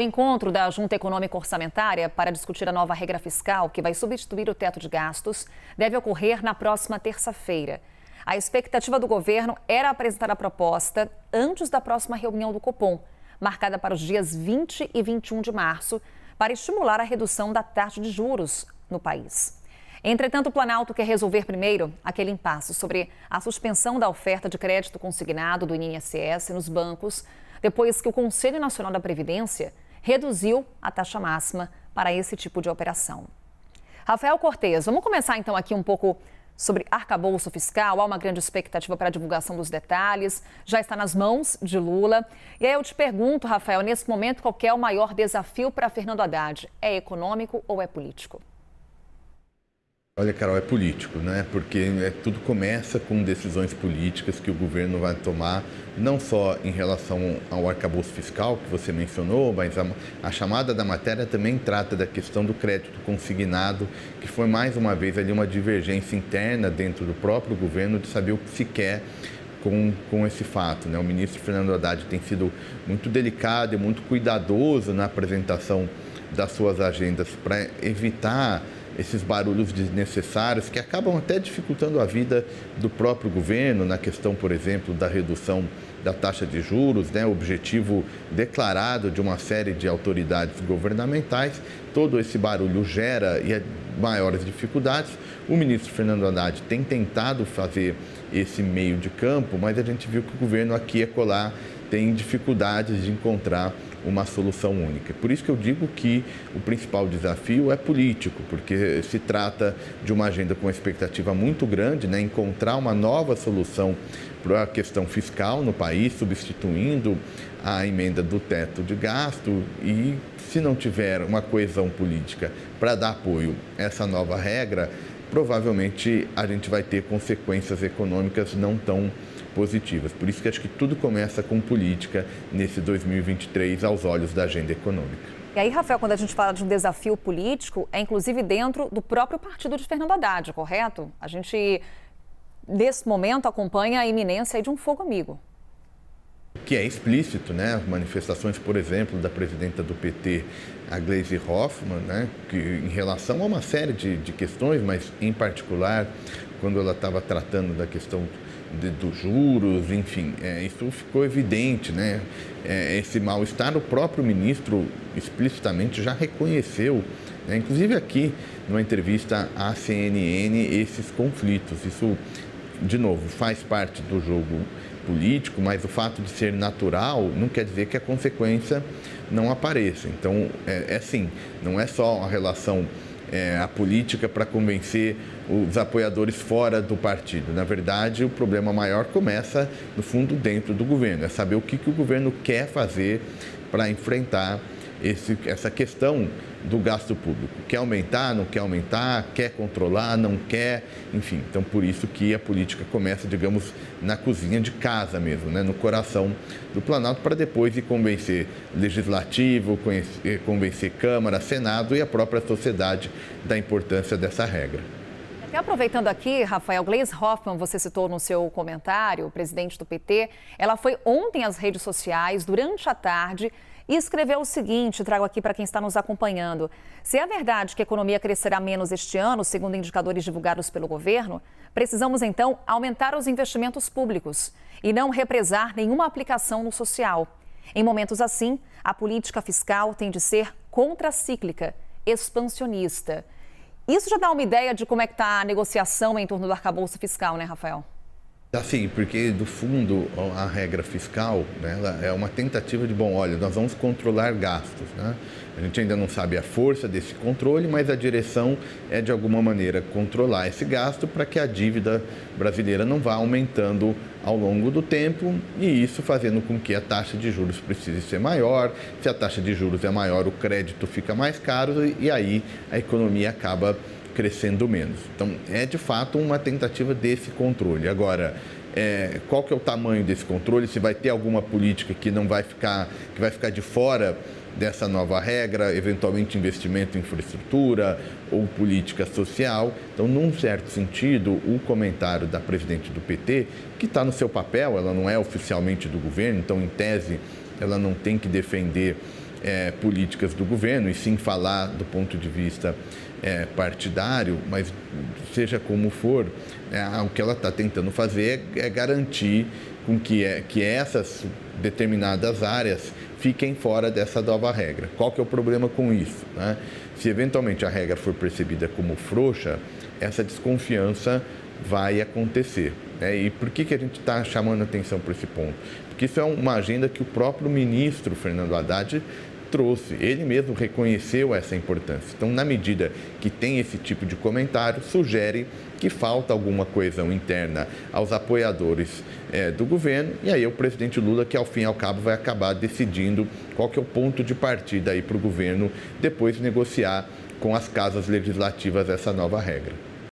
O encontro da Junta Econômica Orçamentária para discutir a nova regra fiscal que vai substituir o teto de gastos deve ocorrer na próxima terça-feira. A expectativa do governo era apresentar a proposta antes da próxima reunião do Copom, marcada para os dias 20 e 21 de março, para estimular a redução da taxa de juros no país. Entretanto, o Planalto quer resolver primeiro aquele impasse sobre a suspensão da oferta de crédito consignado do INSS nos bancos, depois que o Conselho Nacional da Previdência reduziu a taxa máxima para esse tipo de operação. Rafael Cortes, vamos começar então aqui um pouco sobre arcabouço fiscal. Há uma grande expectativa para a divulgação dos detalhes, já está nas mãos de Lula. E aí eu te pergunto, Rafael, nesse momento, qual que é o maior desafio para Fernando Haddad? É econômico ou é político? Olha, Carol, é político, né? Porque tudo começa com decisões políticas que o governo vai tomar, não só em relação ao arcabouço fiscal, que você mencionou, mas a chamada da matéria também trata da questão do crédito consignado, que foi mais uma vez ali uma divergência interna dentro do próprio governo de saber o que se quer com esse fato, né? O ministro Fernando Haddad tem sido muito delicado e muito cuidadoso na apresentação das suas agendas para evitar esses barulhos desnecessários que acabam até dificultando a vida do próprio governo na questão, por exemplo, da redução da taxa de juros, né? O objetivo declarado de uma série de autoridades governamentais. Todo esse barulho gera maiores dificuldades. O ministro Fernando Haddad tem tentado fazer esse meio de campo, mas a gente viu que o governo aqui e acolá tem dificuldades de encontrar uma solução única. Por isso que eu digo que o principal desafio é político, porque se trata de uma agenda com uma expectativa muito grande, né? Encontrar uma nova solução para a questão fiscal no país, substituindo a emenda do teto de gasto, e se não tiver uma coesão política para dar apoio a essa nova regra, provavelmente a gente vai ter consequências econômicas não tão positivas. Por isso que acho que tudo começa com política nesse 2023 aos olhos da agenda econômica. E aí, Rafael, quando a gente fala de um desafio político, é inclusive dentro do próprio partido de Fernando Haddad, correto? A gente, nesse momento, acompanha a iminência de um fogo amigo. Que é explícito, né? Manifestações, por exemplo, da presidenta do PT, a Gleisi Hoffmann, né? Que em relação a uma série de questões, mas em particular, quando ela estava tratando da questão dos juros, enfim, isso ficou evidente, né? Esse mal-estar, o próprio ministro explicitamente já reconheceu, né? Inclusive aqui, numa entrevista à CNN, esses conflitos. Isso, de novo, faz parte do jogo político, mas o fato de ser natural não quer dizer que a consequência não apareça. Então, assim, não é só a relação a política para convencer os apoiadores fora do partido. Na verdade, o problema maior começa, no fundo, dentro do governo. É saber o que o governo quer fazer para enfrentar essa questão do gasto público. Quer aumentar, não quer aumentar, quer controlar, não quer, enfim. Então, por isso que a política começa, digamos, na cozinha de casa mesmo, né? No coração do Planalto, para depois ir convencer legislativo, convencer Câmara, Senado e a própria sociedade da importância dessa regra. Até aproveitando aqui, Rafael, Gleisi Hoffmann, você citou no seu comentário, o presidente do PT, ela foi ontem às redes sociais, durante a tarde, e escreveu o seguinte, trago aqui para quem está nos acompanhando. Se é verdade que a economia crescerá menos este ano, segundo indicadores divulgados pelo governo, precisamos então aumentar os investimentos públicos e não represar nenhuma aplicação no social. Em momentos assim, a política fiscal tem de ser contracíclica, expansionista. Isso já dá uma ideia de como é que está a negociação em torno do arcabouço fiscal, né, Rafael? Assim, porque do fundo a regra fiscal, né, ela é uma tentativa de, olha, nós vamos controlar gastos, né? A gente ainda não sabe a força desse controle, mas a direção é de alguma maneira controlar esse gasto para que a dívida brasileira não vá aumentando ao longo do tempo, e isso fazendo com que a taxa de juros precise ser maior. Se a taxa de juros é maior, o crédito fica mais caro e aí a economia acaba crescendo menos. Então, é de fato uma tentativa desse controle. Agora, qual que é o tamanho desse controle? Se vai ter alguma política que vai ficar de fora dessa nova regra, eventualmente investimento em infraestrutura ou política social. Então, num certo sentido, o comentário da presidente do PT, que está no seu papel, ela não é oficialmente do governo, então, em tese, ela não tem que defender políticas do governo, e sim falar do ponto de vista partidário, mas seja como for, o que ela está tentando fazer é garantir com que essas determinadas áreas fiquem fora dessa nova regra. Qual que é o problema com isso, né? Se eventualmente a regra for percebida como frouxa, essa desconfiança vai acontecer. E por que a gente está chamando atenção para esse ponto? Porque isso é uma agenda que o próprio ministro Fernando Haddad trouxe. Ele mesmo reconheceu essa importância. Então, na medida que tem esse tipo de comentário, sugere que falta alguma coesão interna aos apoiadores do governo, e aí o presidente Lula, que ao fim e ao cabo vai acabar decidindo qual que é o ponto de partida aí para o governo depois negociar com as casas legislativas essa nova regra.